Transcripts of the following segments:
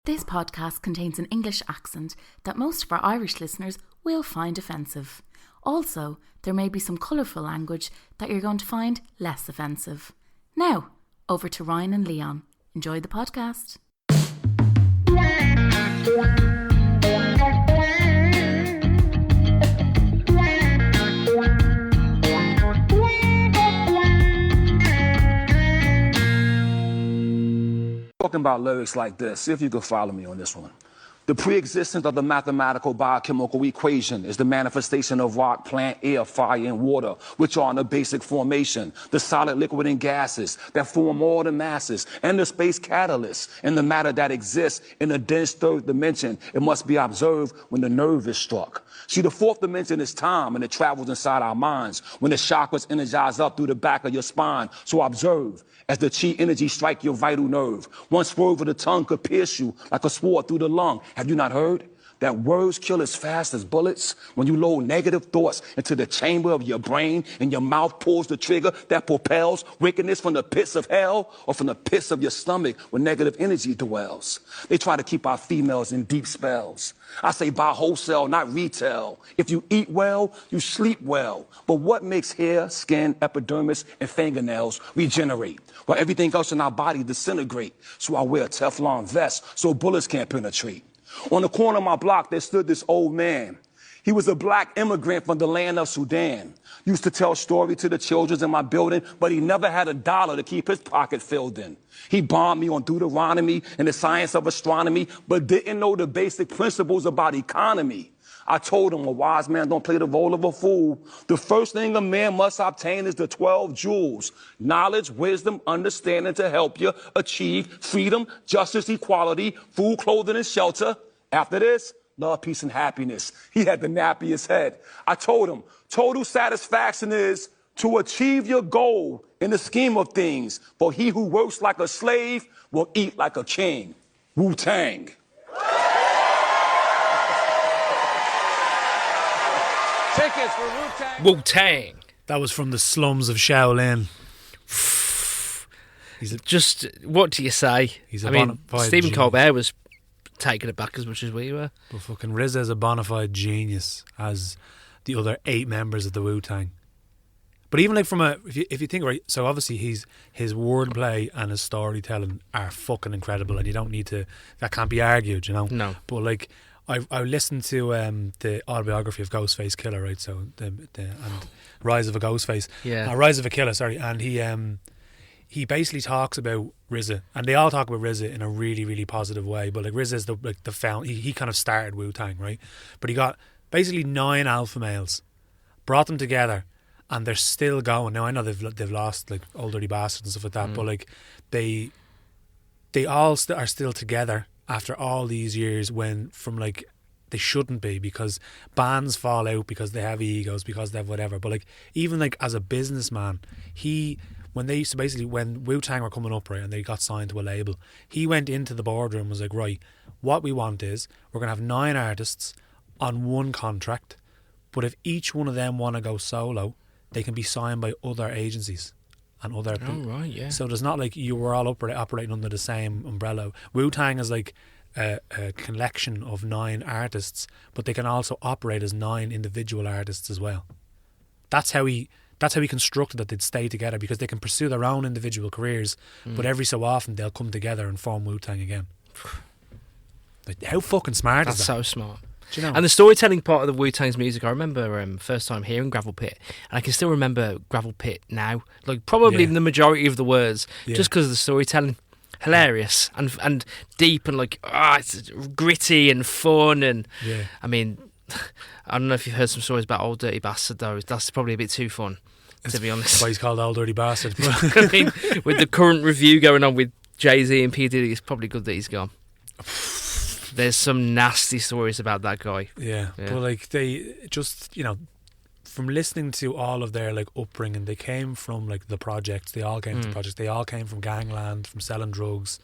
This podcast contains an English accent that most of our Irish listeners will find offensive. Also, there may be some colourful language that you're going to find less offensive. Now, over to Ryan and Leon. Enjoy the podcast. Talking about lyrics like this, see if you can follow me on this one. The pre-existence of the mathematical biochemical equation is the manifestation of rock, plant, air, fire, and water, which are in a basic formation. The solid, liquid, and gases that form all the masses, and the space catalysts, and the matter that exists in a dense third dimension. It must be observed when the nerve is struck. See, the fourth dimension is time, and it travels inside our minds when the chakras energize up through the back of your spine. So observe as the chi energy strike your vital nerve. One swerve of the tongue could pierce you like a sword through the lung. Have you not heard that words kill as fast as bullets? When you load negative thoughts into the chamber of your brain and your mouth pulls the trigger that propels wickedness from the pits of hell or from the pits of your stomach where negative energy dwells. They try to keep our females in deep spells. I say buy wholesale, not retail. If you eat well, you sleep well. But what makes hair, skin, epidermis, and fingernails regenerate while everything else in our body disintegrate? So I wear a Teflon vest so bullets can't penetrate. On the corner of my block, there stood this old man. He was a black immigrant from the land of Sudan. Used to tell stories to the children in my building, but he never had a dollar to keep his pocket filled in. He bombed me on Deuteronomy and the science of astronomy, but didn't know the basic principles about economy. I told him a wise man don't play the role of a fool. The first thing a man must obtain is the 12 jewels. Knowledge, wisdom, understanding to help you achieve freedom, justice, equality, food, clothing, and shelter. After this, love, peace, and happiness. He had the nappiest head. I told him, total satisfaction is to achieve your goal in the scheme of things. For he who works like a slave will eat like a king. Wu-Tang. Tickets for Wu-Tang. Wu-Tang. That was from the slums of Shaolin. Just, what do you say? He's a I mean, bona fide Stephen genius. Colbert was taking it back as much as we were. But fucking RZA's a bona fide genius, as the other 8 members of the Wu-Tang. But even like if you think, right, so obviously his wordplay and his storytelling are fucking incredible, and you don't need to, that can't be argued, you know? No. But like, I listened to the autobiography of Ghostface Killer, right? So and Rise of a Ghostface, Rise of a Killer, sorry, and he basically talks about RZA, and they all talk about RZA in a really, really positive way. But like RZA is the found, he kind of started Wu-Tang, right? But he got basically 9 alpha males, brought them together, and they're still going. Now I know they've lost like Old Dirty Bastards and stuff like that, but like they all are still together after all these years, when from like they shouldn't be, because bands fall out because they have egos, because they have whatever. But like, even like as a businessman, when Wu-Tang were coming up, right, and they got signed to a label, he went into the boardroom and was like, right, what we want is we're going to have 9 artists on one contract, but if each one of them want to go solo, they can be signed by other agencies and other people. Oh, right, yeah. So there's not like you were all operating under the same umbrella. Wu-Tang is like a collection of 9 artists, but they can also operate as 9 individual artists as well. That's how he constructed that they'd stay together, because they can pursue their own individual careers, but every so often they'll come together and form Wu-Tang again. Like, how fucking smart is that? That's so smart. Do you know? And the storytelling part of the Wu-Tang's music, I remember first time hearing Gravel Pit, and I can still remember Gravel Pit now, like probably the majority of the words, just because of the storytelling. Hilarious and deep, and like it's gritty and fun, and I mean, I don't know if you've heard some stories about Old Dirty Bastard though. That's probably a bit too fun, to be honest. That's why he's called Old Dirty Bastard. I mean, with the current review going on with Jay-Z and P. Diddy, it's probably good that he's gone. There's some nasty stories about that guy. Yeah. But like, they just, you know, from listening to all of their like upbringing, they came from like the projects. They all came to the projects. They all came from gangland, from selling drugs.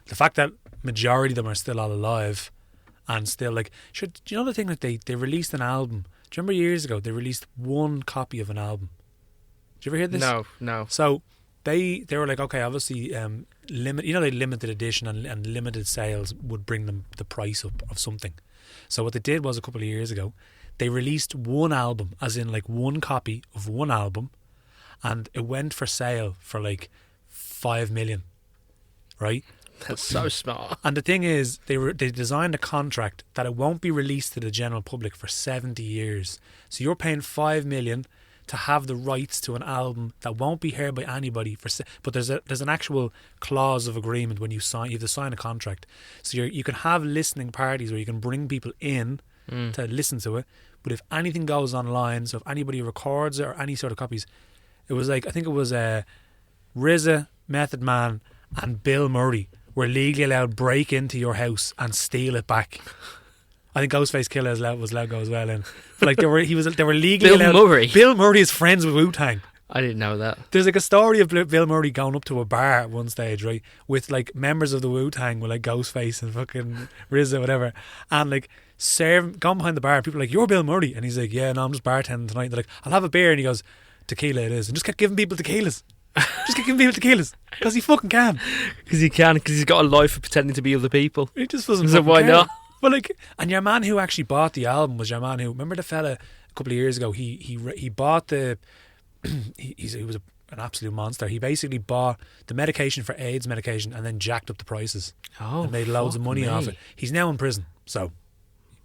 The fact that majority of them are still all alive and still like, do you know the thing that they released an album? Do you remember years ago they released 1 copy of an album? Did you ever hear this? No. So they were like, okay, obviously limited edition and limited sales would bring them the price up of something. So what they did was a couple of years ago, they released one album, as in like one copy of one album, and it went for sale for like 5 million, right? That's so smart. And the thing is, they designed a contract that it won't be released to the general public for 70 years. So you're paying 5 million to have the rights to an album that won't be heard by anybody. But there's an actual clause of agreement when you sign. You have to sign a contract. So you can have listening parties where you can bring people in to listen to it. But if anything goes online, so if anybody records it or any sort of copies, it was like, I think it was RZA, Method Man, and Bill Murray were legally allowed break into your house and steal it back. I think Ghostface Killah was allowed to go as well. And but like they were legally allowed. Murray. Bill Murray is friends with Wu-Tang. I didn't know that. There's like a story of Bill Murray going up to a bar at one stage, right, with like members of the Wu-Tang with like Ghostface and fucking RZA, whatever, and like gone behind the bar. And people are like, "You're Bill Murray," and he's like, "Yeah, no, I'm just bartending tonight." And they're like, "I'll have a beer," and he goes, "Tequila it is," and just kept giving people tequilas. Just kept giving people tequilas because he fucking can. Because he's got a life for pretending to be other people. He just doesn't. So why not? But like, and your man who actually bought the album was your man who, remember the fella a couple of years ago? He bought the. He was an absolute monster. He basically bought the medication for AIDS medication and then jacked up the prices. Oh, and made loads of money off it. He's now in prison, so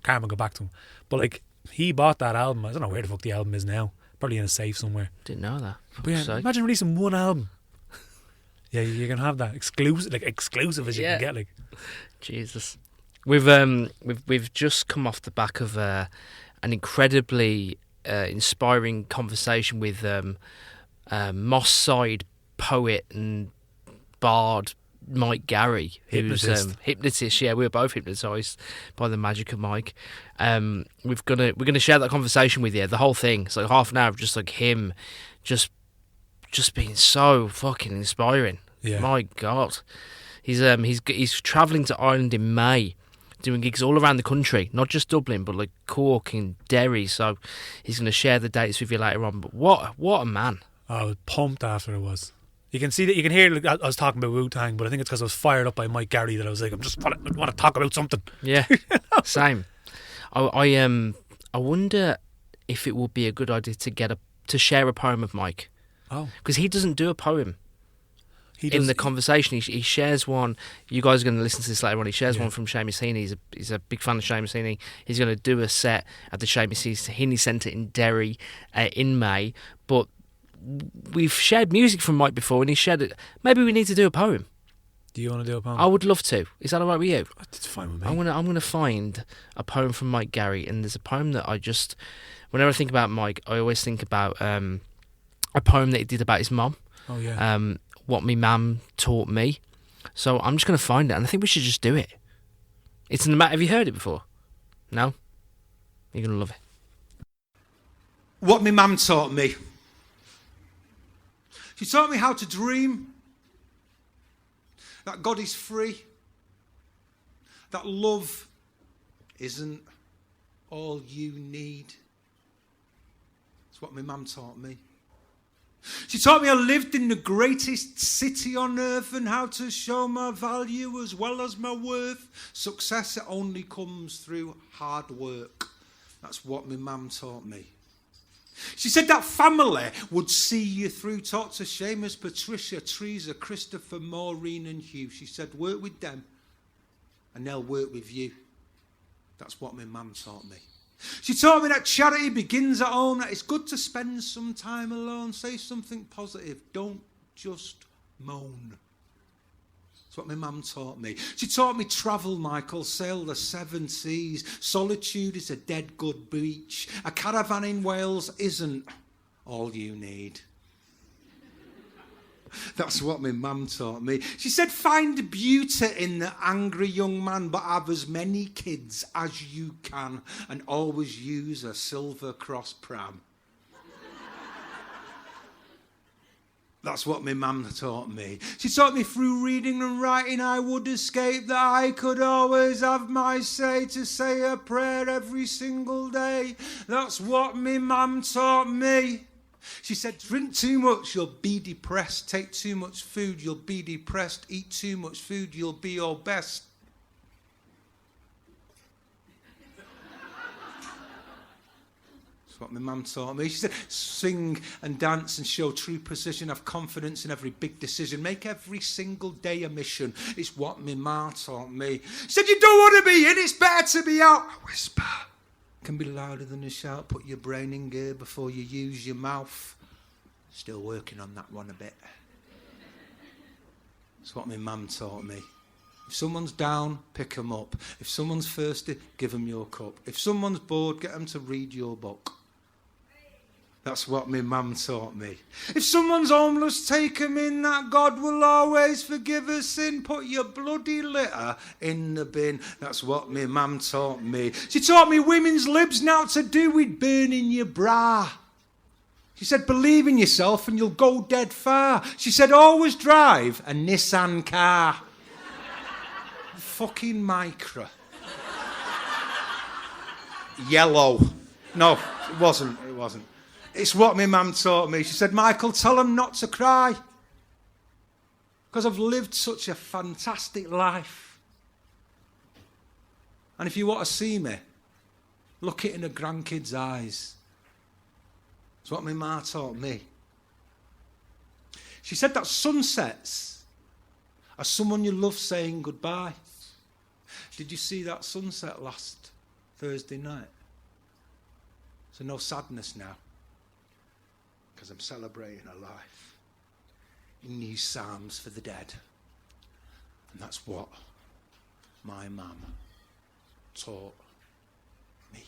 karma go back to him. But like, he bought that album. I don't know where the fuck the album is now. Probably in a safe somewhere. Didn't know that. But yeah, imagine releasing one album. Yeah, you can have that exclusive as you can get. Like, Jesus, we've just come off the back of an incredibly inspiring conversation with Moss Side poet and bard Mike Garry, who's hypnotist. Yeah, we were both hypnotised by the magic of Mike. We're gonna share that conversation with you. The whole thing. It's like half an hour of just like him, just being so fucking inspiring. Yeah. My God, he's travelling to Ireland in May, doing gigs all around the country, not just Dublin, but like Cork and Derry. So he's gonna share the dates with you later on. But what a man! I was pumped after it was. You can see that, you can hear, like, I was talking about Wu-Tang, but I think it's because I was fired up by Mike Garry that I was like, I want to talk about something. Yeah, same. I wonder if it would be a good idea to share a poem of Mike. Oh, because he doesn't do a poem. In the conversation, he shares one. You guys are going to listen to this later on. He shares one from Seamus Heaney. He's a big fan of Seamus Heaney. He's going to do a set at the Seamus Heaney Centre in Derry in May. But we've shared music from Mike before, and he shared it. Maybe we need to do a poem. Do you want to do a poem? I would love to. Is that all right with you? It's fine with me. I'm gonna find a poem from Mike Garry, and there's a poem that whenever I think about Mike, I always think about a poem that he did about his mum. Oh yeah. What me mum taught me. So I'm just gonna find it, and I think we should just do it. It's in the have you heard it before? No? You're gonna love it. What me mum taught me. She taught me how to dream, that God is free, that love isn't all you need. That's what my mum taught me. She taught me I lived in the greatest city on earth and how to show my value as well as my worth. Success, it only comes through hard work. That's what my mum taught me. She said that family would see you through. Talk to Seamus, Patricia, Teresa, Christopher, Maureen and Hugh. She said, work with them and they'll work with you. That's what my mum taught me. She taught me that charity begins at home, that it's good to spend some time alone. Say something positive. Don't just moan. That's what my mum taught me. She taught me travel, Michael, sail the 7 seas. Solitude is a dead good beach. A caravan in Wales isn't all you need. That's what my mum taught me. She said, find beauty in the angry young man, but have as many kids as you can and always use a Silver Cross pram. That's what my mum taught me. She taught me through reading and writing I would escape, that I could always have my say, to say a prayer every single day. That's what my mum taught me. She said, drink too much, you'll be depressed. Take too much food, you'll be depressed. Eat too much food, you'll be your best. That's what my mum taught me. She said, sing and dance and show true precision. Have confidence in every big decision. Make every single day a mission. It's what my ma taught me. She said, you don't want to be in, it's better to be out. A whisper can be louder than a shout. Put your brain in gear before you use your mouth. Still working on that one a bit. That's what my mum taught me. If someone's down, pick them up. If someone's thirsty, give them your cup. If someone's bored, get them to read your book. That's what my mum taught me. If someone's homeless, take them in, that God will always forgive a sin. Put your bloody litter in the bin. That's what my mum taught me. She taught me women's libs now to do with burning your bra. She said, believe in yourself and you'll go dead far. She said, always drive a Nissan car. Fucking Micra. Yellow. No, it wasn't. It's what my mum taught me. She said, Michael, tell them not to cry. Because I've lived such a fantastic life. And if you want to see me, look it in a grandkid's eyes. It's what my ma taught me. She said that sunsets are someone you love saying goodbye. Did you see that sunset last Thursday night? So no sadness now. Because I'm celebrating a life in new psalms for the dead. And that's what my mum taught me.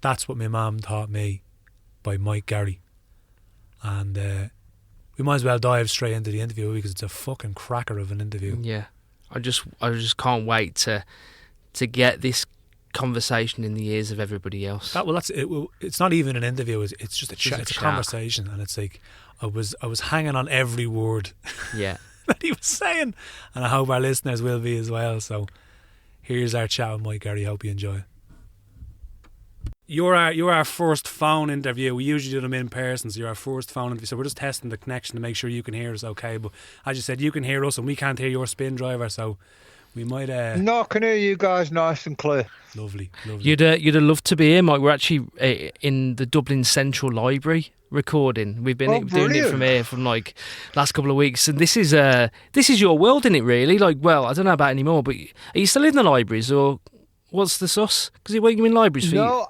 That's What My Mum Taught Me by Mike Garry. And we might as well dive straight into the interview because it's a fucking cracker of an interview. Yeah. I just can't wait to get this conversation in the ears of everybody else. It's not even an interview, it's just a chat. It's a conversation, and it's like I was hanging on every word yeah. that he was saying, and I hope our listeners will be as well. So here's our chat with Mike Garry. Hope you enjoy it. You're our first phone interview. We usually do them in person, so you're our first phone interview. So we're just testing the connection to make sure you can hear us okay. But as you said, you can hear us and we can't hear your spin driver, so we might... No, I can hear you guys nice and clear. Lovely. You'd have loved to be here, Mike. We're actually in the Dublin Central Library recording. We've been doing it from here from like last couple of weeks, and this is your world, isn't it? Really? Like, well, I don't know about anymore, but are you still in the libraries or what's the sus? Because you're working in libraries for you. No,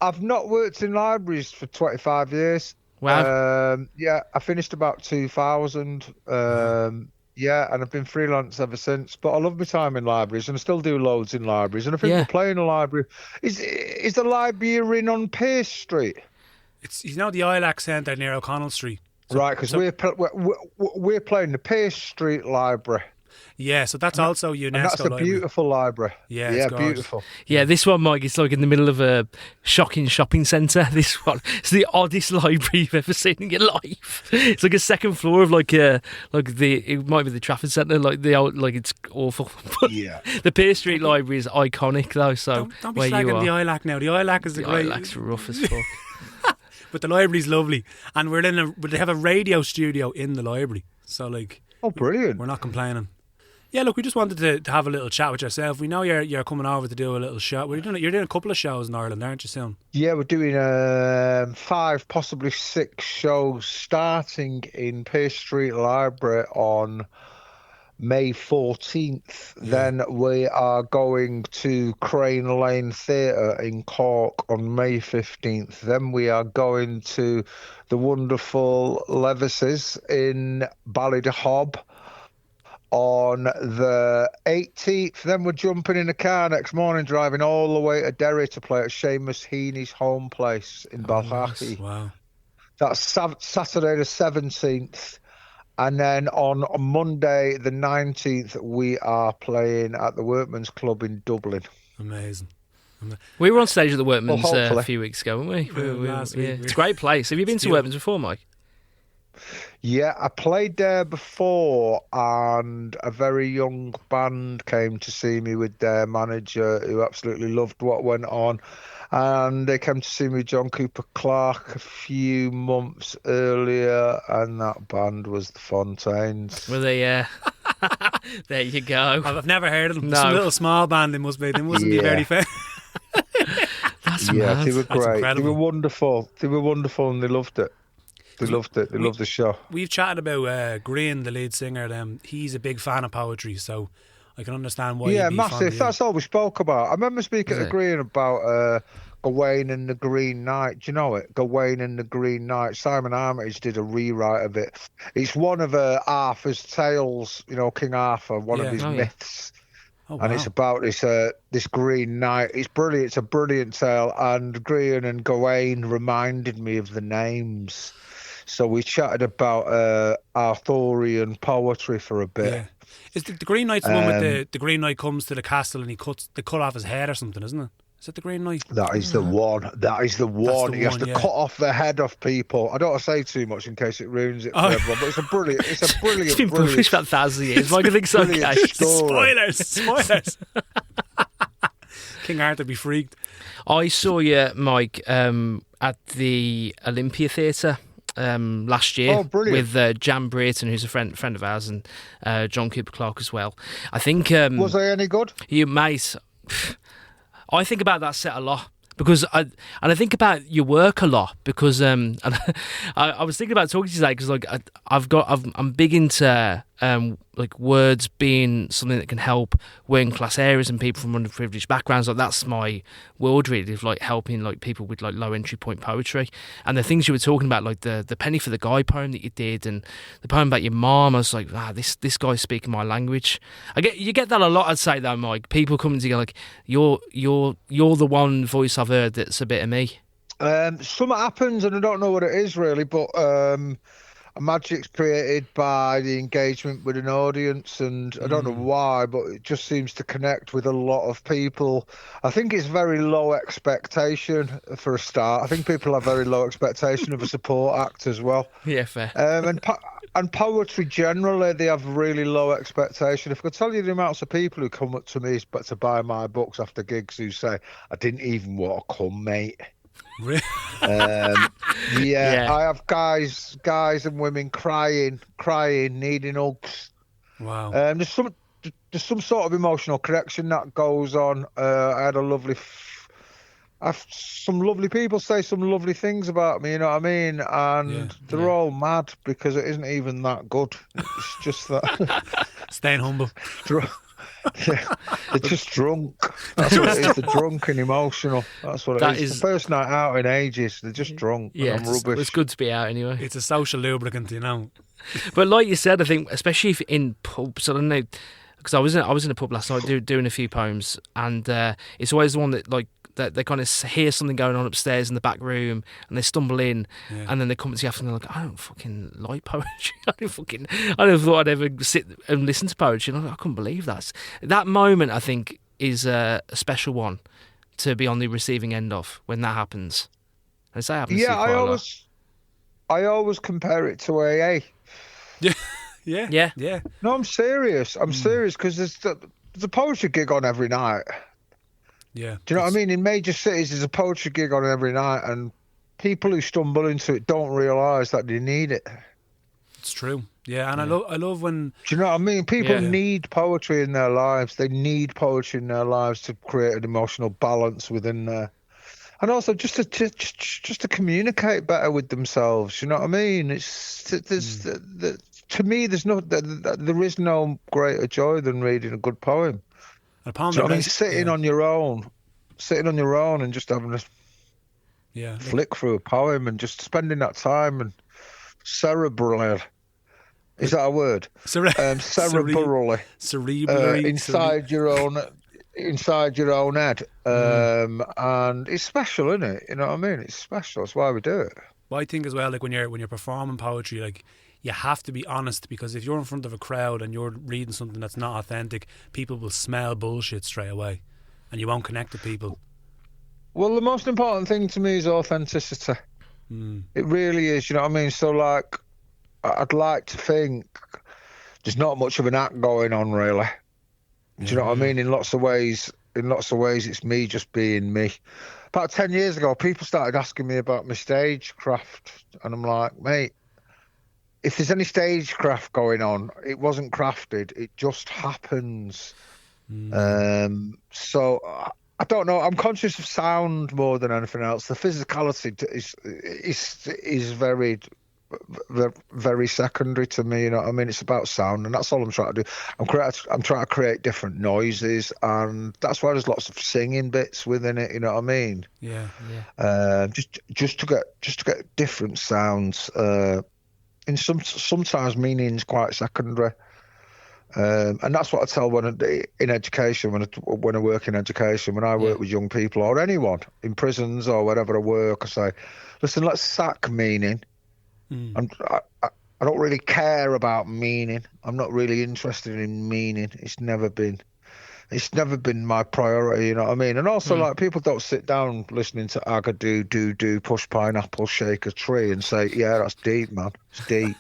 I've not worked in libraries for 25 years. Wow. Yeah, I finished about 2000. Yeah, and I've been freelance ever since. But I love my time in libraries, and I still do loads in libraries. And I think we're playing a library. Is the library on Pearse Street? It's the ILAC Centre near O'Connell Street. Right, because we're playing the Pearse Street Library. Yeah, so that's also UNESCO. And that's a beautiful library. Yeah, it's beautiful. Yeah, this one, Mike, it's like in the middle of a shocking shopping centre. This one, it's the oddest library you've ever seen in your life. It's like a second floor of it might be the Trafford Centre, it's awful. Yeah. The Pearse Street Library is iconic though. So don't be slagging the ILAC now. The ILAC is the ILAC's rough as fuck. But the library's lovely, and they have a radio studio in the library. So oh, brilliant! We're not complaining. Yeah, look, we just wanted to have a little chat with yourself. We know you're coming over to do a little show. You're doing a couple of shows in Ireland, aren't you, soon? Yeah, we're doing 5, possibly 6 shows starting in Pearse Street Library on May 14th. Yeah. Then we are going to Crane Lane Theatre in Cork on May 15th. Then we are going to the wonderful Levis's in Ballydehob on the 18th. Then we're jumping in a car next morning, driving all the way to Derry to play at Seamus Heaney's Homplace in Bellaghy. Nice. Wow. That's Saturday the 17th. And then on Monday the 19th, we are playing at the Workmans Club in Dublin. Amazing. We were on stage at the Workmans a few weeks ago, weren't we? Last week. It's a great place. Have you been to Workmans before, Mike? Yeah, I played there before, and a very young band came to see me with their manager, who absolutely loved what went on. And they came to see me with John Cooper Clarke a few months earlier, and that band was the Fontaines. Well, there you go. I've never heard of them. No. Some little small band they must be. They mustn't be very fair. That's Yeah, mad. they were That's great. They incredible. were wonderful. They were wonderful, and they loved it. They loved it. They loved the show. We've chatted about Green, the lead singer. He's a big fan of poetry, so I can understand why. Yeah, he'd be fond of massive. you. That's all we spoke about. I remember speaking Is to it? Green about Gawain and the Green Knight. Do you know it? Gawain and the Green Knight. Simon Armitage did a rewrite of it. It's one of Arthur's tales. You know, King Arthur, one of his myths. Oh, wow. And it's about this Green Knight. It's brilliant. It's a brilliant tale. And Green and Gawain reminded me of the names. So we chatted about Arthurian poetry for a bit. Yeah. Is the Green Knight's the one with the Green Knight comes to the castle and they cut off his head or something, isn't it? Is it the Green Knight? That is the one. That is the one. He has to cut off the head of people. I don't want to say too much in case it ruins it for everyone, but it's a brilliant. It's been published about 1,000 years. Why do you think so? Okay. Spoilers. King Arthur be freaked. I saw you, Mike, at the Olympia Theatre last year with Jan Brayton, who's a friend of ours, and John Cooper Clarke as well. I think was I any good? You, mate. I think about that set a lot because I think about your work a lot because and I was thinking about talking to you today because like I'm big into like words being something that can help working class areas and people from underprivileged backgrounds. Like that's my world really, of like helping like people with like low entry point poetry. And the things you were talking about, like the Penny for the Guy poem that you did and the poem about your mom, I was like, this guy's speaking my language. You get that a lot, I'd say though, Mike. People coming to you like, you're the one voice I've heard that's a bit of me. Something happens and I don't know what it is really, but a magic's created by the engagement with an audience, and I don't know why, but it just seems to connect with a lot of people. I think it's very low expectation for a start. I think people have very low expectation of a support act as well. Yeah, fair. And poetry generally, they have really low expectation. If I could tell you the amounts of people who come up to me to buy my books after gigs who say, I didn't even want to come, mate. Yeah, I have guys and women crying, needing hugs. Wow. There's some sort of emotional connection that goes on. I had some lovely people say some lovely things about me, you know what I mean? And they're all mad because it isn't even that good. It's just that staying humble. Yeah, they're just drunk. That's what it is. They're drunk and emotional. That's what it is. The first night out in ages, they're just drunk. Yeah, and I'm rubbish. It's good to be out anyway. It's a social lubricant, you know. But like you said, I think especially if in pubs, I don't know, because I was in a pub last night doing a few poems, and it's always the one that like that they kind of hear something going on upstairs in the back room, and they stumble in, and then they come to you after and they're like, I don't fucking like poetry. I never thought I'd ever sit and listen to poetry. And I couldn't believe that moment. I think is a special one to be on the receiving end of when that happens. And so happens. Yeah, I always compare it to AA. Yeah. No, I'm serious. I'm serious because there's a poetry gig on every night. Yeah. Do you know what I mean? In major cities, there's a poetry gig on every night, and people who stumble into it don't realise that they need it. It's true. Yeah, and I love when... Do you know what I mean? People need poetry in their lives. They need poetry in their lives to create an emotional balance within there. And also just to communicate better with themselves. You know what I mean? To me, there is no greater joy than reading a good poem. Sitting on your own and just having a flick through a poem and just spending that time and cerebrally. Is that a word? Cerebrally. Inside your own head. And it's special, isn't it? You know what I mean? It's special. That's why we do it. Well, I think as well, like when you're performing poetry, like you have to be honest, because if you're in front of a crowd and you're reading something that's not authentic, people will smell bullshit straight away, and you won't connect with people. Well, the most important thing to me is authenticity. It really is. You know what I mean? So, like, I'd like to think there's not much of an act going on, really. Do you know what I mean? In lots of ways, it's me just being me. About 10 years ago, people started asking me about my stagecraft, and I'm like, mate, if there's any stagecraft going on, it wasn't crafted. It just happens. So I don't know. I'm conscious of sound more than anything else. The physicality is very, very secondary to me. You know what I mean? It's about sound, and that's all I'm trying to do. I'm trying to create different noises, and that's why there's lots of singing bits within it. You know what I mean? Yeah. Just to get different sounds. And sometimes meaning's quite secondary. And that's what I tell in education, when I work in education, when I work with young people or anyone in prisons or wherever I work, I say, listen, let's sack meaning. I don't really care about meaning. I'm not really interested in meaning. It's never been my priority, you know what I mean? And also, like, people don't sit down listening to Agadoo, do, push pineapple, shake a tree and say, yeah, that's deep, man. It's deep.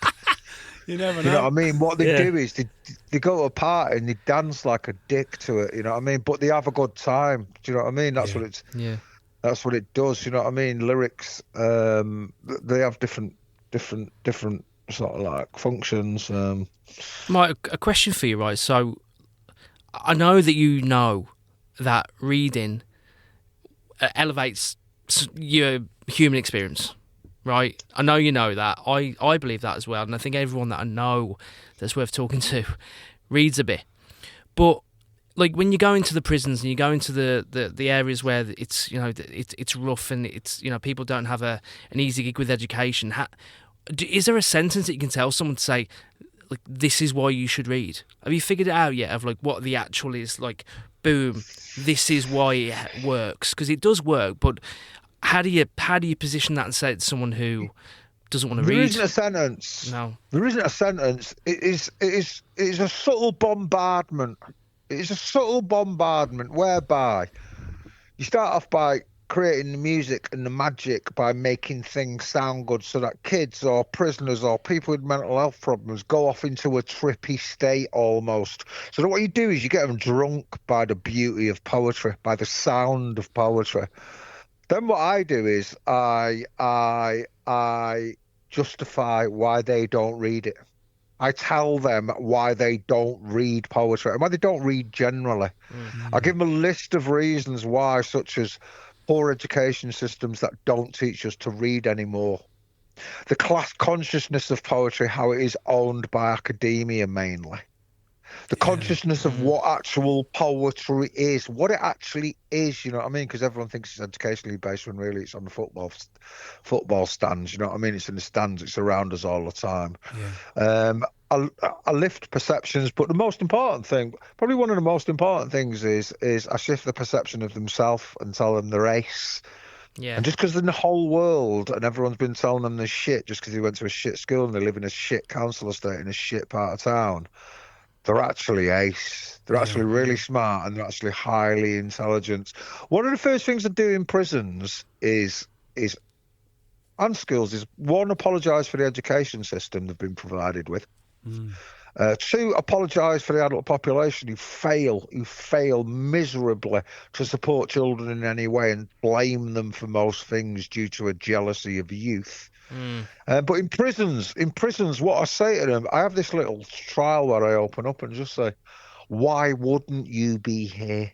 You never know. You know what I mean? What they do is they go to a party and they dance like a dick to it, you know what I mean? But they have a good time. Do you know what I mean? That's what it's. Yeah. That's what it does. You know what I mean? Lyrics, they have different sort of like functions. Mike, a question for you, right? So, I know that reading elevates your human experience. Right, I know you know that. I believe that as well, and I think everyone that I know that's worth talking to reads a bit. But like when you go into the prisons and you go into the areas where it's it's rough and it's people don't have an easy gig with education. Is there a sentence that you can tell someone to say, like, this is why you should read? Have you figured it out yet? Of like what the actual is like? Boom, this is why it works, because it does work, but. How do you position that and say it to someone who doesn't want to read? There isn't a sentence. No. There isn't a sentence. It is a subtle bombardment. It is a subtle bombardment whereby you start off by creating the music and the magic by making things sound good so that kids or prisoners or people with mental health problems go off into a trippy state almost. So that what you do is you get them drunk by the beauty of poetry, by the sound of poetry. Then what I do is I justify why they don't read it. I tell them why they don't read poetry and why they don't read generally. I give them a list of reasons why, such as poor education systems that don't teach us to read anymore, the class consciousness of poetry, how it is owned by academia mainly, the consciousness of what actual poetry is, what it actually is, you know what I mean? Because everyone thinks it's educationally based when really it's on the football stands, you know what I mean? It's in the stands, it's around us all the time. I lift perceptions, but the most important thing, probably one of the most important things is I shift the perception of themselves and tell them they're ace. Yeah. And just because in the whole world and everyone's been telling them they're shit just because they went to a shit school and they live in a shit council estate in a shit part of town, they're actually ace. They're actually really smart and they're actually highly intelligent. One of the first things I do in prisons is and schools is, one, apologise for the education system they've been provided with. Two, apologise for the adult population who fail miserably to support children in any way and blame them for most things due to a jealousy of youth. But in prisons, what I say to them, I have this little trial where I open up and just say, why wouldn't you be here?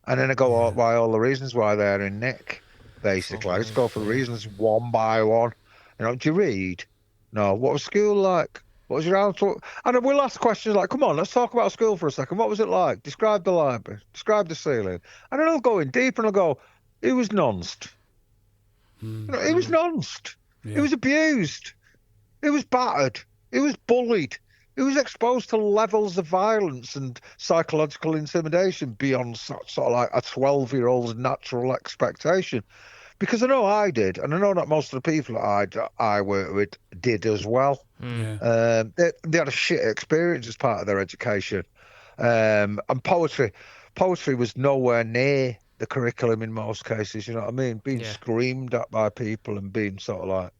And then I go, why all the reasons why they're in Nick, basically. I just go for the reasons one by one. You know, do you read? No. What was school like? What was your house? And we'll ask questions like, come on, let's talk about school for a second. What was it like? Describe the library. Describe the ceiling. And then I'll go in deep and I'll go, it was nonced. You know, it was nonced. It was abused. It was battered. It was bullied. It was exposed to levels of violence and psychological intimidation beyond sort of like a 12-year-old's natural expectation. Because I know I did, and I know that most of the people that I worked with did as well. They had a shit experience as part of their education. And poetry was nowhere near the curriculum in most cases. You know what I mean? Being screamed at by people and being sort of like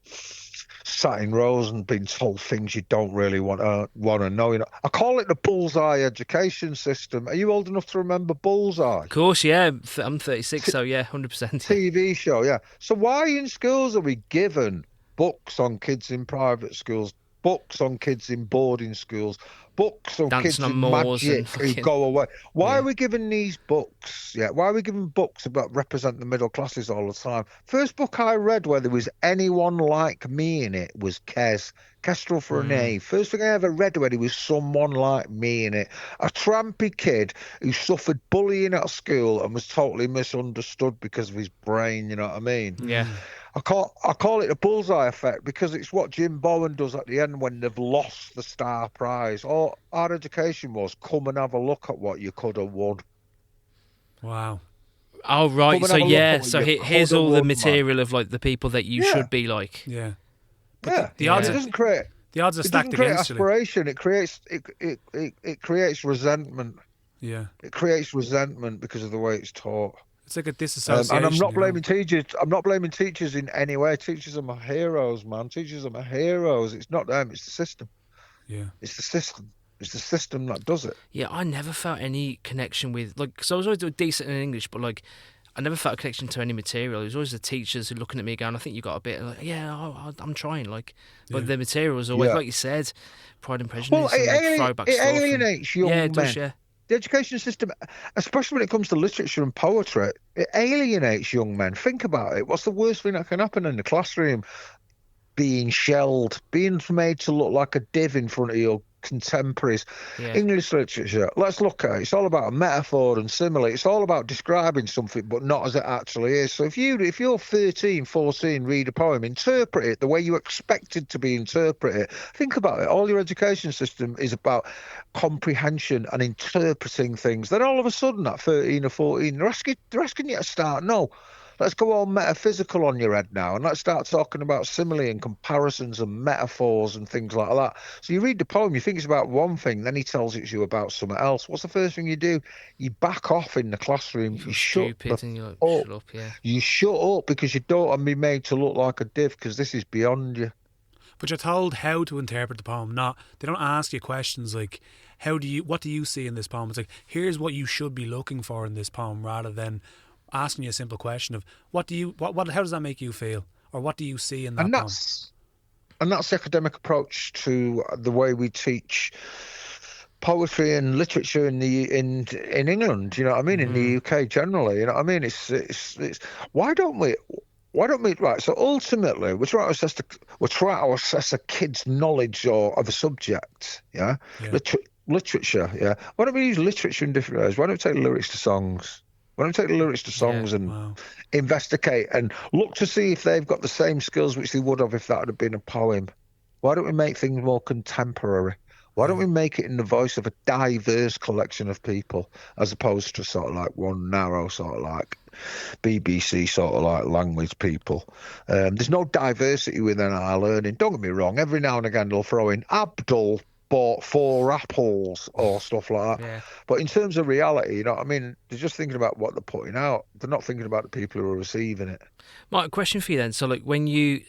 sat in rows and being told things you don't really want to know. You know, I call it the bullseye education system. Are you old enough to remember Bullseye? Of course, yeah. I'm 36, so yeah, 100%. TV show, yeah. So why in schools are we given books on kids in private schools, books on kids in boarding schools, books on kids in magic who go away? Why are we given these books? Yeah, why are we given books about represent the middle classes all the time? First book I read where there was anyone like me in it was Kestrel for an A. First thing I ever read where there was someone like me in it. A trampy kid who suffered bullying at school and was totally misunderstood because of his brain, you know what I mean? Yeah. I call it the bullseye effect because it's what Jim Bowen does at the end when they've lost the star prize. All our education was come and have a look at what you could have won. Wow. Oh, right. So, yeah. So here's all the material of like the people that you should be like. Yeah. But the odds doesn't create. The odds are stacked against you. Aspiration. It creates resentment. Yeah. It creates resentment because of the way it's taught. It's like a disassociation. And I'm not blaming teachers. I'm not blaming teachers in any way. Teachers are my heroes, man. Teachers are my heroes. It's not them. It's the system. Yeah. It's the system. It's the system that does it. Yeah, I never felt any connection with, like, because I was always decent in English, but like, I never felt a connection to any material. It was always the teachers who were looking at me going, I think you got a bit, like, I'm trying, like, but the material was always, like you said, Pride and Prejudice and throwback stuff. It alienates young men. Yeah, it does, yeah. The education system, especially when it comes to literature and poetry, it alienates young men. Think about it. What's the worst thing that can happen in the classroom? Being shelled, being made to look like a div in front of your contemporaries. English literature, let's look at it. It's all about a metaphor and simile. It's all about describing something but not as it actually is. So if you're 13, 14, read a poem, interpret it the way you expect it to be interpreted. Think about it. All your education system is about comprehension and interpreting things. Then all of a sudden at 13 or 14 they're asking you to start. No, let's go all metaphysical on your head now and let's start talking about simile and comparisons and metaphors and things like that. So you read the poem, you think it's about one thing, then he tells it you about something else. What's the first thing you do? You back off in the classroom. You shut up. Shut up, yeah. You shut up because you don't want to be made to look like a div because this is beyond you. But you're told how to interpret the poem. They don't ask you questions like, what do you see in this poem? It's like, here's what you should be looking for in this poem, rather than asking you a simple question of how does that make you feel, or what do you see in that poem? And that's the academic approach to the way we teach poetry and literature in England. You know what I mean? In the UK generally. You know what I mean? It's why don't we? Right. So ultimately, we're trying to assess a kid's knowledge of a subject. Yeah. Literature. Yeah. Why don't we use literature in different ways? Why don't we take lyrics to songs? Why don't we take the lyrics to songs and investigate and look to see if they've got the same skills which they would have if that had been a poem? Why don't we make things more contemporary? Why don't we make it in the voice of a diverse collection of people as opposed to sort of like one narrow sort of like BBC sort of like language people? There's no diversity within our learning. Don't get me wrong. Every now and again they'll throw in Abdul bought 4 apples or stuff like that. Yeah. But in terms of reality, you know what I mean? They're just thinking about what they're putting out. They're not thinking about the people who are receiving it. Mike, a question for you then. So, like, when you're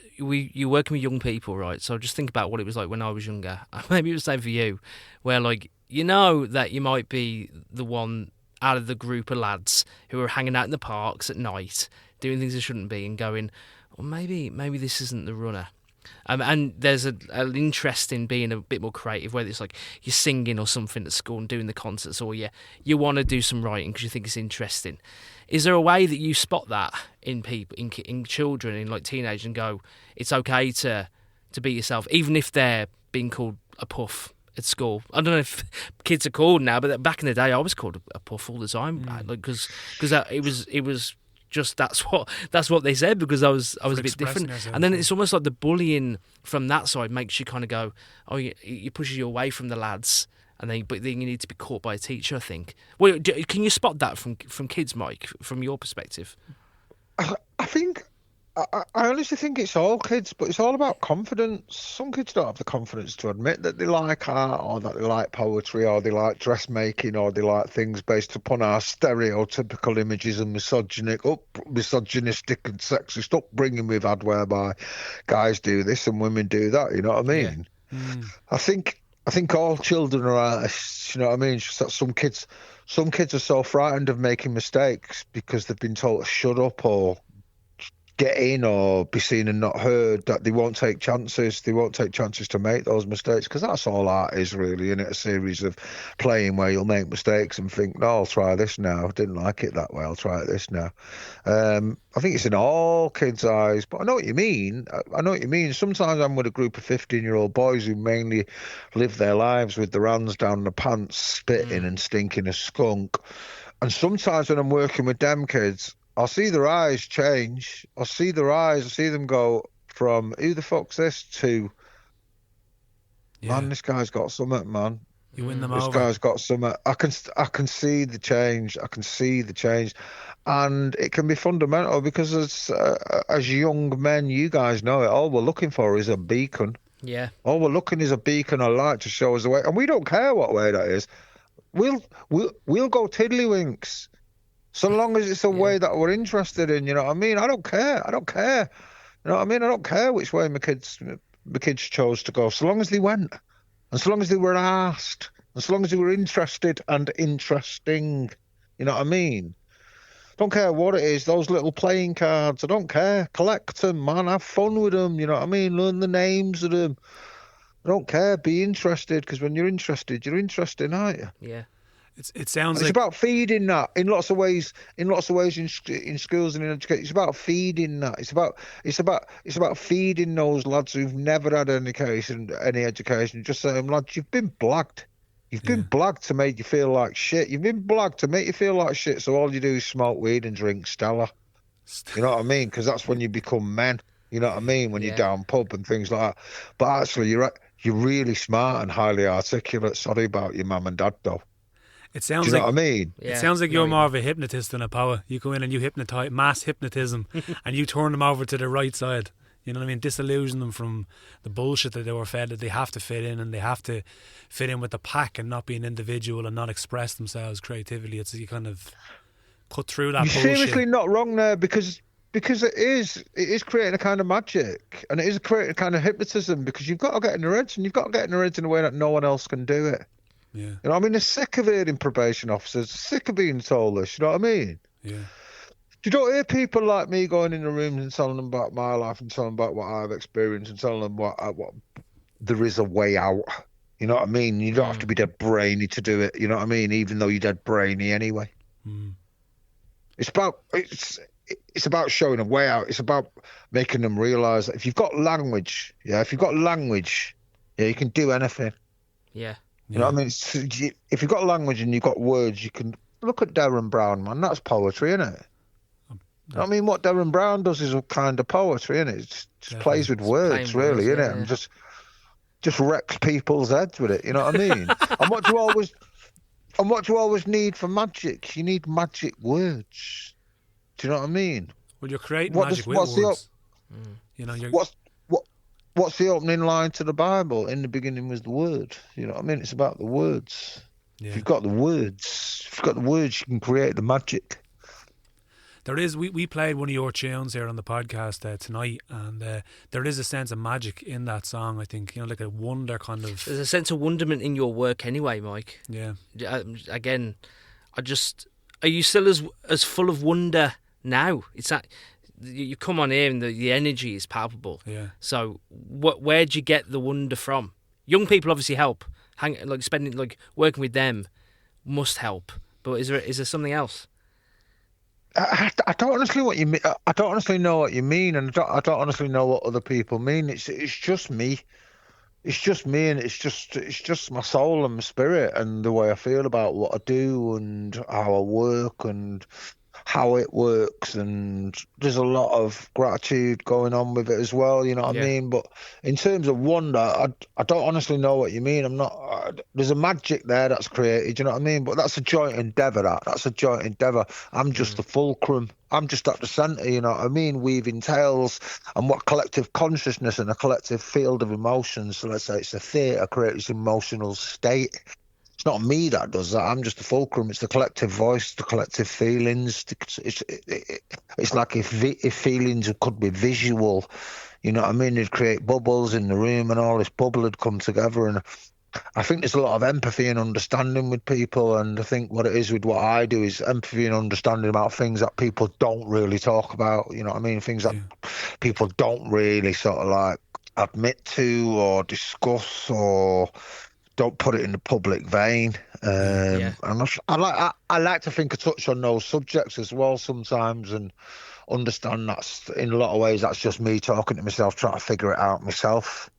working with young people, right? So just think about what it was like when I was younger. Maybe it was the same for you, where, like, you know that you might be the one out of the group of lads who are hanging out in the parks at night, doing things they shouldn't be and going, well, maybe this isn't the runner. And there's an interest in being a bit more creative, whether it's like you're singing or something at school and doing the concerts, or you want to do some writing because you think it's interesting. Is there a way that you spot that in people, in children, in like teenagers, and go, it's okay to be yourself, even if they're being called a puff at school? I don't know if kids are called now, but back in the day, I was called a puff all the time, because it was. Just that's what they said, because I was a bit different, and then it's almost like the bullying from that side makes you kind of go, oh, it pushes you away from the lads, but then you need to be caught by a teacher, I think. Well, can you spot that from kids, Mike, from your perspective? I think I honestly think it's all kids, but it's all about confidence. Some kids don't have the confidence to admit that they like art, or that they like poetry, or they like dressmaking, or they like things based upon our stereotypical images and misogynistic and sexist upbringing we've had, whereby guys do this and women do that. You know what I mean? Yeah. I think all children are artists. You know what I mean? It's just that some kids are so frightened of making mistakes because they've been told to shut up or get in or be seen and not heard, that they won't take chances. They won't take chances to make those mistakes, because that's all art is, really, isn't it? A series of playing where you'll make mistakes and think, no, I'll try this now. Didn't like it that way, I'll try it this now. I think it's in all kids' eyes, but I know what you mean. Sometimes I'm with a group of 15-year-old boys who mainly live their lives with their hands down the pants, spitting and stinking a skunk. And sometimes when I'm working with them kids, I'll see their eyes change. I see them go from, who the fuck's this, to, man, this guy's got something, man. You win them this over. This guy's got something. I can see the change. And it can be fundamental, because as young men, you guys know it, all we're looking for is a beacon. Yeah. All we're looking is a beacon, a light to show us the way. And we don't care what way that is. We'll go tiddlywinks. So long as it's a way that we're interested in, you know what I mean? I don't care. You know what I mean? I don't care which way my kids chose to go, so long as they went. And so long as they were asked. And so long as they were interested and interesting. You know what I mean? Don't care what it is, those little playing cards. I don't care. Collect them, man. Have fun with them. You know what I mean? Learn the names of them. I don't care. Be interested, because when you're interested, aren't you? Yeah. It sounds like it's about feeding that in lots of ways. In schools and in education, it's about feeding that. It's about feeding those lads who've never had any education. Just saying, lads, you've been blagged. You've been blagged to make you feel like shit. You've been blagged to make you feel like shit. So all you do is smoke weed and drink Stella. You know what I mean? Because that's when you become men. You know what I mean? When you're down pub and things like that. But actually, you're really smart and highly articulate. Sorry about your mum and dad, though. It sounds Do you know what I mean? It sounds like you're more of a hypnotist than a poet. You go in and you hypnotize, mass hypnotism, and you turn them over to the right side. You know what I mean? Disillusion them from the bullshit that they were fed, that they have to fit in, and they have to fit in with the pack and not be an individual and not express themselves creatively. It's you kind of cut through that bullshit. You're seriously not wrong there, because it is creating a kind of magic, and it is creating a kind of hypnotism, because you've got to get in their heads, and you've got to get in their heads in a way that no one else can do it. Yeah. You know what I mean? They're sick of hearing probation officers, sick of being told this, you know what I mean? Yeah. You don't hear people like me going in the rooms and telling them about my life and telling them about what I've experienced and telling them what there is a way out. You know what I mean? You don't have to be dead brainy to do it, you know what I mean? Even though you're dead brainy anyway. It's about showing a way out. It's about making them realise that if you've got language, you can do anything. Yeah. You know what I mean? If you've got language and you've got words, you can look at Darren Brown, man. That's poetry, isn't it? I mean, what Darren Brown does is a kind of poetry, isn't it? It just plays with words, really, isn't it? And just wrecks people's heads with it. You know what I mean? and what do you always need for magic? You need magic words. Do you know what I mean? Well, you're creating magic with words. You know, What's the opening line to the Bible? In the beginning was the Word. You know what I mean? It's about the words. Yeah. If you've got the words, you can create the magic. There is. We played one of your tunes here on the podcast tonight, and there is a sense of magic in that song. I think, you know, like a wonder kind of. There's a sense of wonderment in your work, anyway, Mike. Yeah. Again, are you still as full of wonder now? It's that. You come on here and the energy is palpable. Yeah. So where'd you get the wonder from? Young people obviously help. Working with them must help. But is there something else? I don't honestly what you mean. I don't honestly know what you mean, and I don't honestly know what other people mean. It's just me. It's just me, and it's just my soul and my spirit and the way I feel about what I do and how I work and how it works, and there's a lot of gratitude going on with it as well, you know what I mean? But in terms of wonder, I don't honestly know what you mean. I'm not there's a magic there that's created, you know what I mean? But that's a joint endeavour. That's a joint endeavour. I'm just the fulcrum. I'm just at the centre, you know what I mean? Weaving tales and what collective consciousness and a collective field of emotions, so let's say it's a theatre, creates emotional state. It's not me that does that. I'm just the fulcrum. It's the collective voice, the collective feelings. It's like if feelings could be visual, you know what I mean? It'd create bubbles in the room, and all this bubble would come together. And I think there's a lot of empathy and understanding with people. And I think what it is with what I do is empathy and understanding about things that people don't really talk about. You know what I mean? Things that people don't really sort of like admit to or discuss, or don't put it in the public vein. And I like to think I touch on those subjects as well sometimes, and understand that's in a lot of ways that's just me talking to myself, trying to figure it out myself.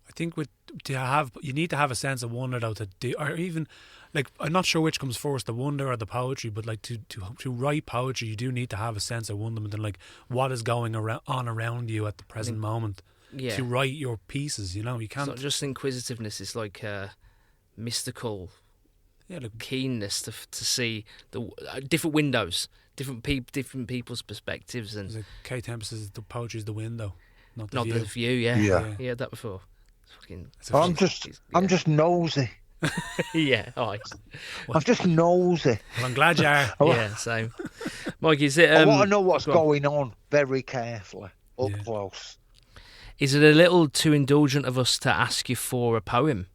I think you need to have a sense of wonder though, or even like, I'm not sure which comes first, the wonder or the poetry, but like to write poetry, you do need to have a sense of wonderment and like what is going on around you at the present moment. To write your pieces, you know, you can't. It's not just inquisitiveness; it's like mystical, keenness to see the different windows, different people's perspectives, and like Kate Tempest says, the poetry is the window, not the view. Yeah, that before. I'm just nosy. Yeah, aye. I'm just nosy. Well, I'm glad you are. Yeah, same. Mike, is it? I want to know what's going on very carefully, up close. Is it a little too indulgent of us to ask you for a poem?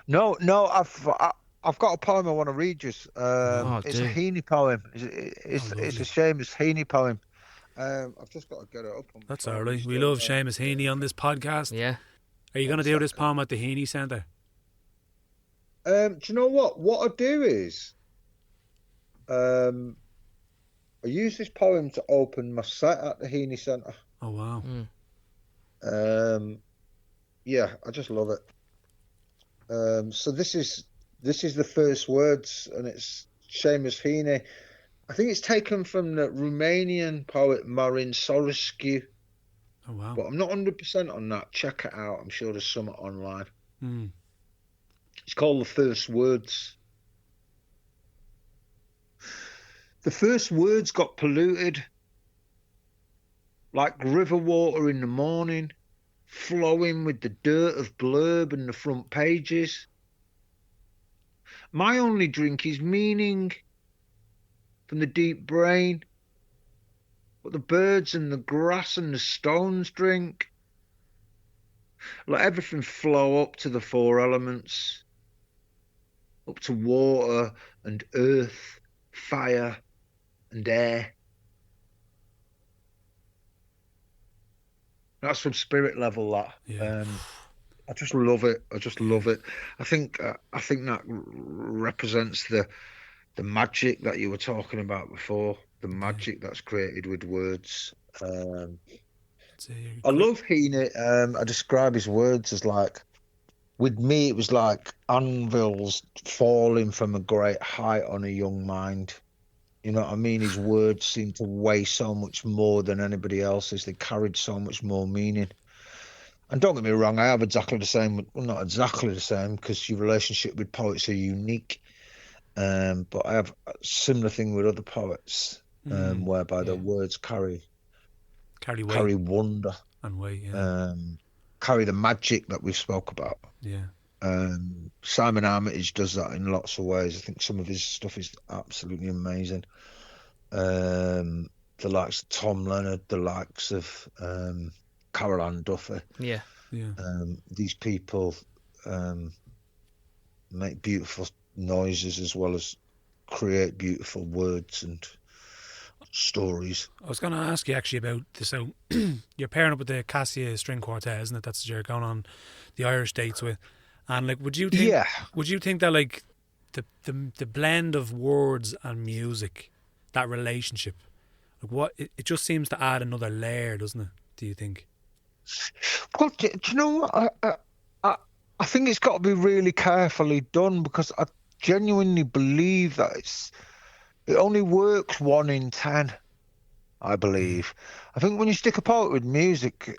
No, I've got a poem I want to read you. It's a Heaney poem. It's a Seamus Heaney poem. I've just got to get it up. That's early. We love Seamus Heaney on this podcast. Yeah. Are you going to do this poem at the Heaney Centre? Do you know what? What I do is, I use this poem to open my set at the Heaney Centre. Oh wow. Yeah, I just love it. So this is the first words, and it's Seamus Heaney. I think it's taken from the Romanian poet Marin Sorescu. Oh wow! But I'm not 100% on that. Check it out. I'm sure there's some online. It's called The First Words. The first words got polluted, like river water in the morning, flowing with the dirt of blurb and the front pages. My only drink is meaning from the deep brain, but the birds and the grass and the stones drink. Let everything flow up to the four elements, up to water and earth, fire and air. That's from spirit level, that. Yeah. I just love it. I just love it. I think that represents the magic that you were talking about before, the magic that's created with words. I love Heaney. I describe his words as like, with me, it was like anvils falling from a great height on a young mind. You know what I mean? His words seem to weigh so much more than anybody else's. They carried so much more meaning. And don't get me wrong, I have exactly the same. Well, not exactly the same, because your relationship with poets are unique. But I have a similar thing with other poets, whereby their words carry wonder and weight, carry the magic that we've spoke about. Yeah. Simon Armitage does that in lots of ways. I think some of his stuff is absolutely amazing. The likes of Tom Leonard, the likes of Carol Ann Duffy. Yeah. These people make beautiful noises as well as create beautiful words and stories. I was going to ask you actually about this. So you're pairing up with the Cassia String Quartet, isn't it? That's what you're going on the Irish dates with. And like, would you think that like the blend of words and music, that relationship, like what it just seems to add another layer, doesn't it? Do you think? Well, do you know what? I think it's got to be really carefully done, because I genuinely believe that It only works 1 in 10, I believe. I think when you stick a poet with music,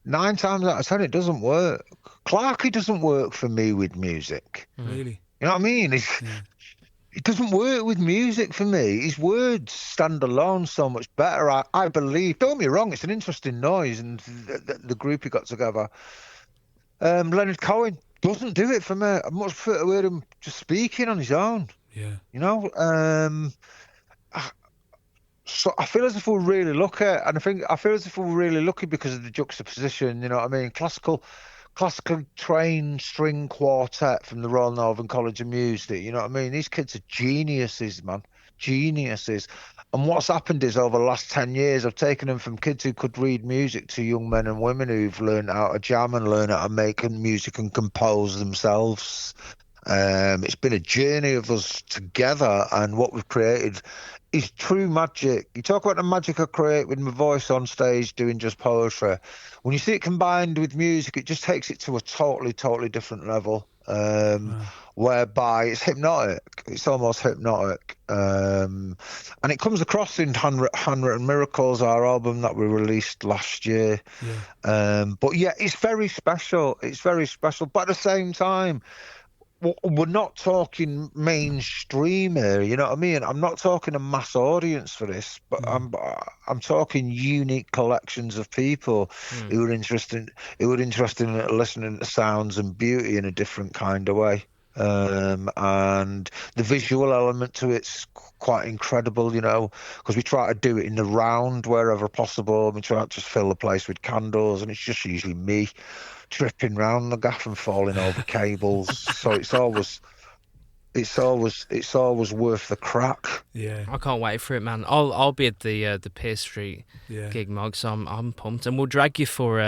9 times out of 10 it doesn't work. Clarkey doesn't work for me with music. Really? You know what I mean? It doesn't work with music for me. His words stand alone so much better, I believe. Don't get me wrong, it's an interesting noise, and the group he got together. Leonard Cohen doesn't do it for me. I much prefer to hear him just speaking on his own. Yeah. You know? So I feel as if we're really lucky, and I feel as if we're really lucky because of the juxtaposition, you know what I mean? Classically trained string quartet from the Royal Northern College of Music, you know what I mean? These kids are geniuses, man. Geniuses. And what's happened is over the last 10 years, I've taken them from kids who could read music to young men and women who've learned how to jam and learn how to make music and compose themselves. It's been a journey of us together, and what we've created is true magic. You talk about the magic I create with my voice on stage doing just poetry. When you see it combined with music, it just takes it to a totally different level, whereby it's hypnotic. It's almost hypnotic. And it comes across in Handwritten Miracles, our album that we released last year. Yeah. But yeah, it's very special. It's very special. But at the same time, we're not talking mainstream here, you know what I mean? I'm not talking a mass audience for this, but I'm talking unique collections of people who are interested in listening to sounds and beauty in a different kind of way. And the visual element to it's quite incredible, you know, because we try to do it in the round wherever possible. We try to just fill the place with candles, and it's just usually me tripping round the gaff and falling over cables. So it's always worth the crack. Yeah, I can't wait for it, man. I'll be at the Pearse Street gig, Mog, so I'm pumped, and we'll drag you for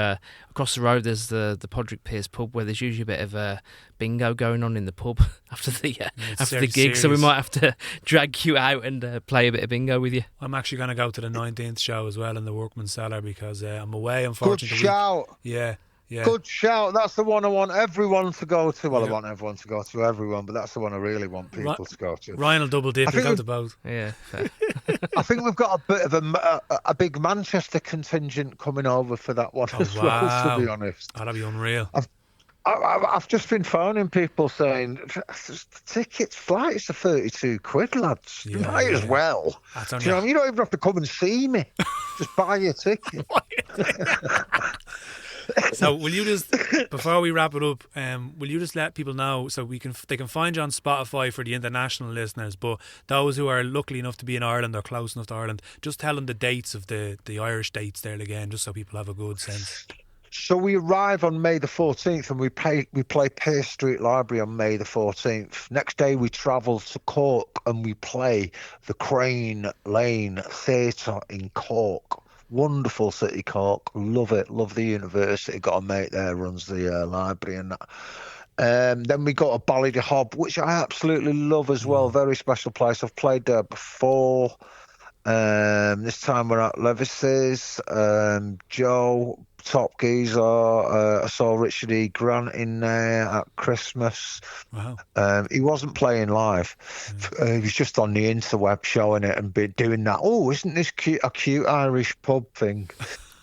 across the road. There's the Podrick Pearse pub where there's usually a bit of a bingo going on in the pub after the gig, serious. So we might have to drag you out and play a bit of bingo with you. I'm actually going to go to the 19th show as well in the Workmans Cellar because I'm away, unfortunately. Good shout. Yeah. Good shout. That's the one I want everyone to go to. Well, I want everyone to go to everyone, but that's the one I really want people to go to. Ryan will double dip and go to both. Yeah. I think we've got a bit of a big Manchester contingent coming over for that one as well, to be honest. That'll be unreal. I've just been phoning people saying, flights are 32 quid, lads. You might as well. You don't even have to come and see me. Just buy your ticket. So will you just, before we wrap it up, will you just let people know so they can find you on Spotify for the international listeners, but those who are lucky enough to be in Ireland or close enough to Ireland, just tell them the dates of the Irish dates there again, just so people have a good sense. So we arrive on May the 14th and we play Pearse Street Library on May the 14th. Next day we travel to Cork and we play the Crane Lane Theatre in Cork. Wonderful city, Cork. Love it. Love the university. Got a mate there runs the library and that. Then we go to Ballydehob, which I absolutely love as well. Very special place. I've played there before. This time we're at Levis's. Joe, top geezer. I saw Richard E. Grant in there at Christmas. Wow. He wasn't playing live. He was just on the interweb showing it and doing that. Oh, isn't this a cute Irish pub thing?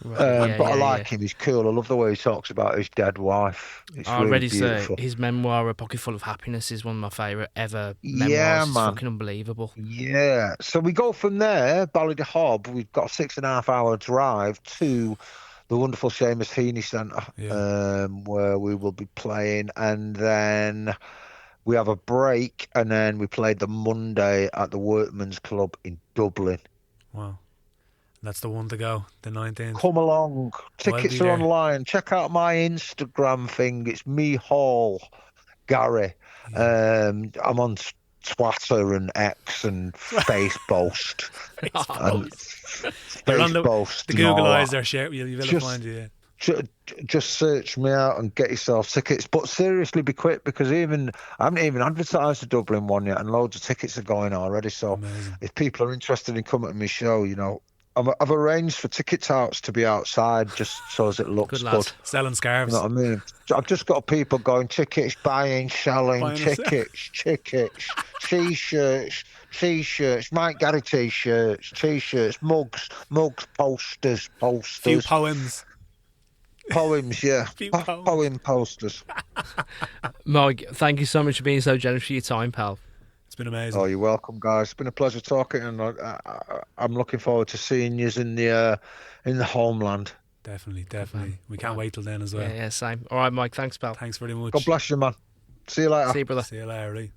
But I like him. He's cool. I love the way he talks about his dead wife. It's really beautiful. His memoir, A Pocket Full of Happiness, is one of my favourite ever memoirs. It's fucking unbelievable. Yeah. So we go from there, Ballydehob. We've got a 6.5 hour drive to the wonderful Seamus Heaney Centre, where we will be playing, and then we have a break, and then we play the Monday at the Workmans Club in Dublin. Wow. That's the one to go, the 19th. Come along. Tickets are online. Check out my Instagram thing. It's me Hall, Garry. Yeah. I'm on Twitter and X and Faceboast. You're on the Google eyes there, Sher. You'll be able to find you. Just search me out and get yourself tickets. But seriously, be quick, because I haven't even advertised the Dublin one yet, and loads of tickets are going already. So amazing. If people are interested in coming to my show, you know, I've arranged for ticket touts to be outside just so as it looks good. Selling scarves. You know what I mean? I've just got people going, tickets, buying, selling, tickets, T-shirts, T-shirts, Mike Garry T-shirts, mugs, posters. Few poems. Poems, yeah. Few poems. Poem posters. Mike, thank you so much for being so generous for your time, pal. It's been amazing. Oh, you're welcome, guys. It's been a pleasure talking, and I'm looking forward to seeing you in the homeland. Definitely. We can't wait till then as well. Yeah, same. All right, Mike. Thanks, pal. Thanks very much. God bless you, man. See you later. See you, brother. See you later, right?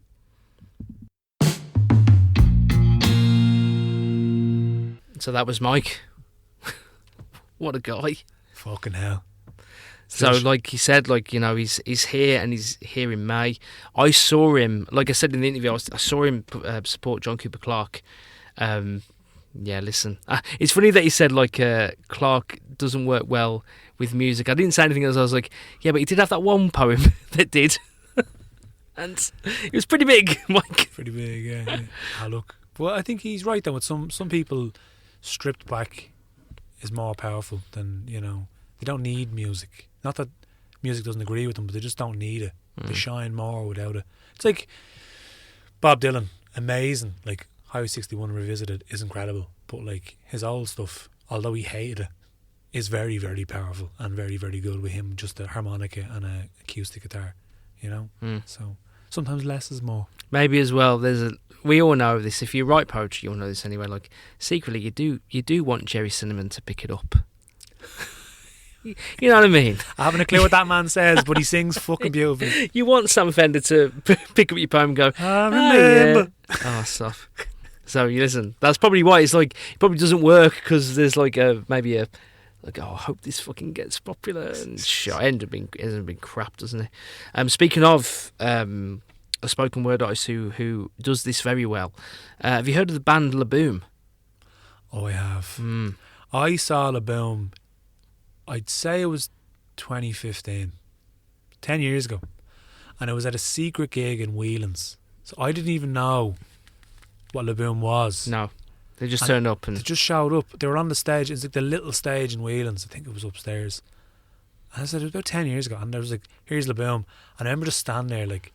So that was Mike. What a guy. Fucking hell. So, like he said, like, you know, he's here, and he's here in May. I saw him, like I said in the interview, I saw him support John Cooper Clarke. Yeah, listen. It's funny that he said, like, Clarke doesn't work well with music. I didn't say anything else. I was like, yeah, but he did have that one poem that did. And it was pretty big, Mike. Pretty big, yeah. Look. Well, I think he's right, though. With some people, stripped back is more powerful than, you know. They don't need music. Not that music doesn't agree with them, but they just don't need it. They shine more without it. It's like Bob Dylan, amazing. Like, Highway 61 Revisited is incredible. But, like, his old stuff, although he hated it, is very, very powerful and very, very good with him, just a harmonica and an acoustic guitar, you know? So sometimes less is more. Maybe as well, we all know this. If you write poetry, you'll know this anyway. Like, secretly, you do want Jerry Cinnamon to pick it up. You know what I mean? I haven't a clue what that man says, but he sings fucking beautifully. You want Sam Fender to pick up your poem and go, I remember. Oh, stuff. So you listen. That's probably why it's like it probably doesn't work, because there's like maybe I hope this fucking gets popular, and it ends up being crap, doesn't it? Speaking of a spoken word artist who does this very well, have you heard of the band La Boom? Oh, I have. I saw La Boom. I'd say it was 2015, 10 years ago, and it was at a secret gig in Whelan's. So I didn't even know what La Boom was. No, they just turned up and they just showed up. They were on the stage. It's like the little stage in Whelan's. I think it was upstairs. And I said, it was about 10 years ago, and I was like, here's La Boom. And I remember just standing there, like,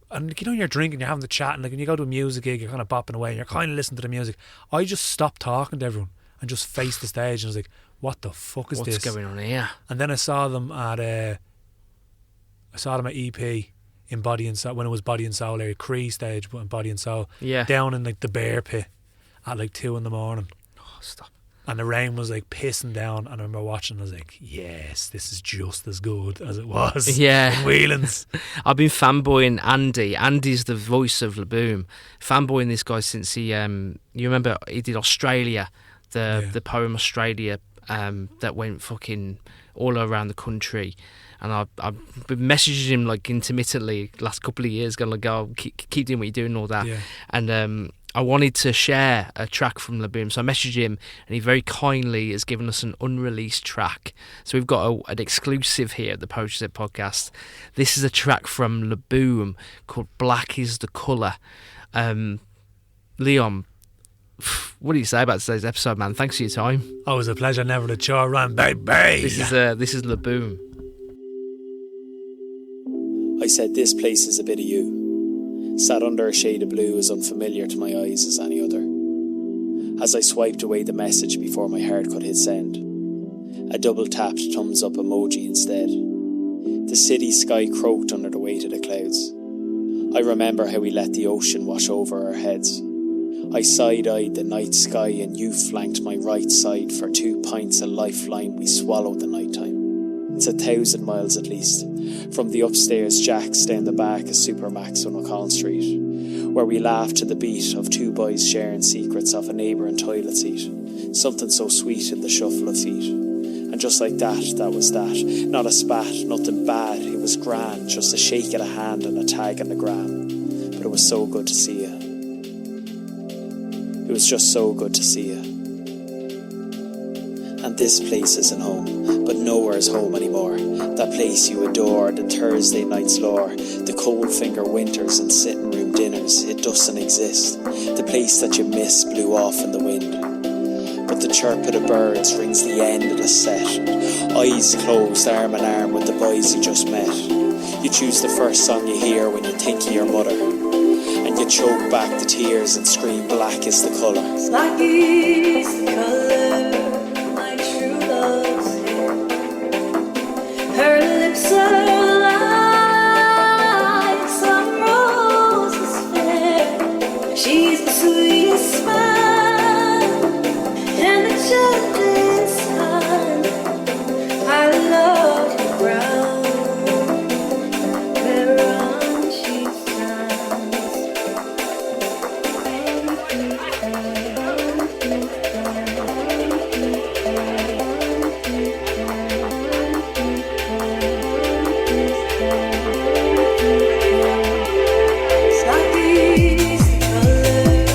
and you know, you're drinking, you're having the chat, and like when you go to a music gig, you're kind of bopping away, and you're kind of listening to the music. I just stopped talking to everyone and just faced the stage, and I was like, what the fuck is this? What's going on here? And then I saw them at EP in Body and Soul, when it was Body and Soul area, Cree stage, but in Body and Soul. Yeah. Down in like the bear pit at like 2 a.m. Oh, stop. And the rain was like pissing down, and I remember watching, I was like, yes, this is just as good as it was in Whelan's. I've been fanboying Andy. Andy's the voice of La Boom. Fanboying this guy since he, you remember, he did Australia, the poem Australia, that went fucking all around the country, and I've been messaging him like intermittently last couple of years, going like, oh, keep doing what you're doing and all that. And I wanted to share a track from La Boom, so I messaged him, and he very kindly has given us an unreleased track. So we've got an exclusive here at the Poetry Set podcast. This is a track from La Boom called Black is the Colour. Leon, what do you say about today's episode, man? Thanks for your time. Oh, it was a pleasure. Never the chore run, baby. This is La Boom. I said this place is a bit of you. Sat under a shade of blue as unfamiliar to my eyes as any other. As I swiped away the message before my heart could hit send, a double tapped thumbs up emoji instead. The city sky croaked under the weight of the clouds. I remember how we let the ocean wash over our heads. I side-eyed the night sky, and you flanked my right side for 2 pints of lifeline we swallowed the night time. It's 1,000 miles at least, from the upstairs jacks down the back of Supermax on O'Connell Street, where we laughed to the beat of 2 boys sharing secrets off a neighbouring toilet seat. Something so sweet in the shuffle of feet. And just like that was that. Not a spat, nothing bad, it was grand, just a shake of the hand and a tag on the gram. But it was so good to see you. It was just so good to see you. And this place isn't home, but nowhere is home anymore. That place you adore, the Thursday night's lore, the cold finger winters and sitting room dinners, it doesn't exist. The place that you miss blew off in the wind. But the chirp of the birds rings the end of the set. Eyes closed, arm in arm with the boys you just met. You choose the first song you hear when you think of your mother. And could choke back the tears and scream black is the colour. Black is the colour my true love's hair. Her lips are like some roses fair. She's the sweetest smile and the gentlest hand. I love her brown, whereon she stands. Black is the colour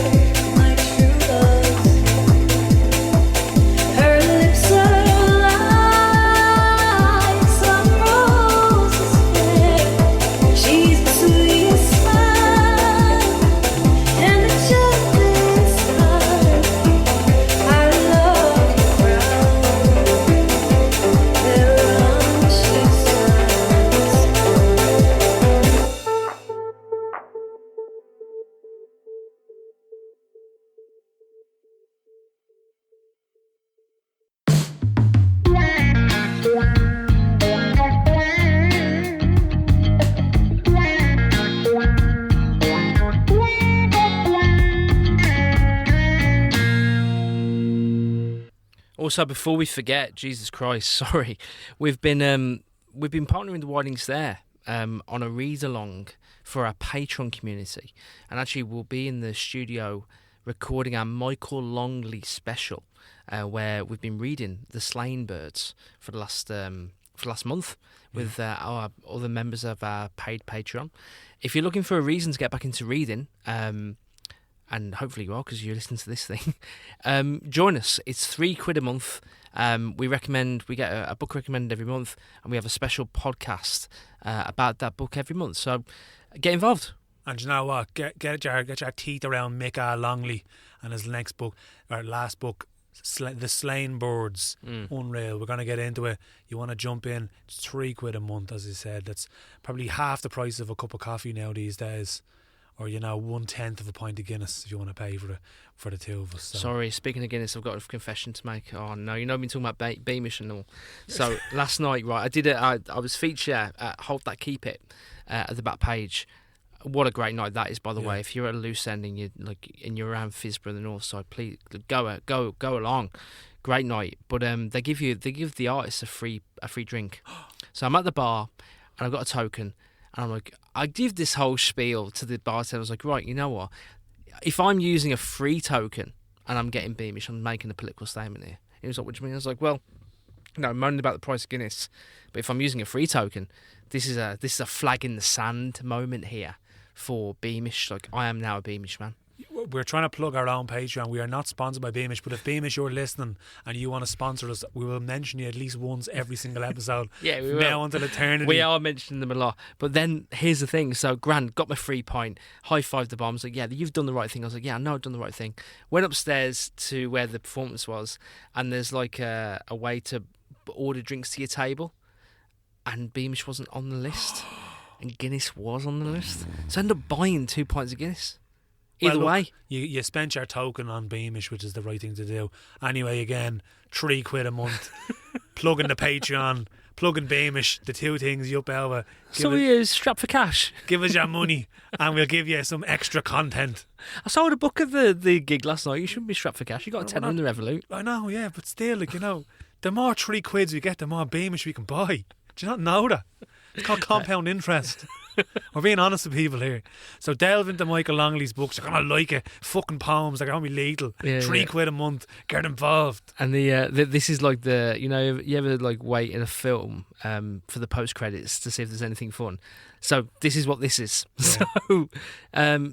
my true love's hair. Her lips are like some roses fair. She's the sweetest smile and the gentlest heart. I love her brown, whereon she stands. Also, before we forget, Jesus Christ, sorry, we've been partnering the Whitings there on a read along for our Patreon community, and actually we'll be in the studio recording our Michael Longley special, where we've been reading The Slain Birds for the last month with our other members of our paid Patreon. If you're looking for a reason to get back into reading, and hopefully you are because you're listening to this thing, join us. It's £3 a month. We get a book recommended every month, and we have a special podcast about that book every month. So get involved. And you know what? Get your teeth around Mick R. Longley and his next book, or last book, The Slain Birds. Unreal. We're going to get into it. You want to jump in? It's £3 a month, as I said. That's probably half the price of a cup of coffee now these days. Or, 1/10 of a pint of Guinness if you want to pay for the two of us. So. Sorry, speaking of Guinness, I've got a confession to make. Oh no, I've been talking about Beamish and all. So last night, right, I was featured at Hold That Keep It at the back page. What a great night that is, by the way. If you're at a loose end and you're around Fisborough, the north side, please go along. Great night, but they give the artists a free drink. So I'm at the bar and I've got a token. And I'm like, I give this whole spiel to the bartender. I was like, right, you know what? If I'm using a free token and I'm getting Beamish, I'm making a political statement here. He was like, what do you mean? I was like, well, no, I'm moaning about the price of Guinness, but if I'm using a free token, this is a flag in the sand moment here for Beamish. Like, I am now a Beamish man. We're trying to plug our own Patreon. We are not sponsored by Beamish, but if Beamish you're listening and you want to sponsor us, we will mention you at least once every single episode. Yeah, we will. Now until eternity. We are mentioning them a lot. But then here's the thing. So Grant got my free pint, high-fived the bomb. I was like, yeah, you've done the right thing. I was like, yeah, I know I've done the right thing. Went upstairs to where the performance was, and there's like a way to order drinks to your table, and Beamish wasn't on the list, and Guinness was on the list. So I ended up buying 2 pints of Guinness. Either way, you spent your token on Beamish, which is the right thing to do. Anyway, again, £3 a month. Plugging the Patreon, plugging Beamish, the two things you up over. So we use strap for cash. Give us your money, and we'll give you some extra content. I sold a book at the gig last night. You shouldn't be strapped for cash. You got a tenner in the Revolut. I know, yeah, but still, the more £3 we get, the more Beamish we can buy. Do you not know that? It's called compound interest. We're being honest with people here. So delve into Michael Longley's books. You're going to like it. Fucking poems. They're going to be lethal. £3 a month. Get involved. And this is like you ever like wait in a film for the post credits to see if there's anything fun. So this is what this is. Yeah. So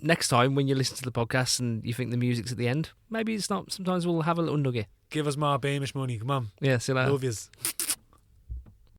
next time when you listen to the podcast and you think the music's at the end, maybe it's not. Sometimes we'll have a little nugget. Give us more Beamish money. Come on. Yeah, see you later. Love yous.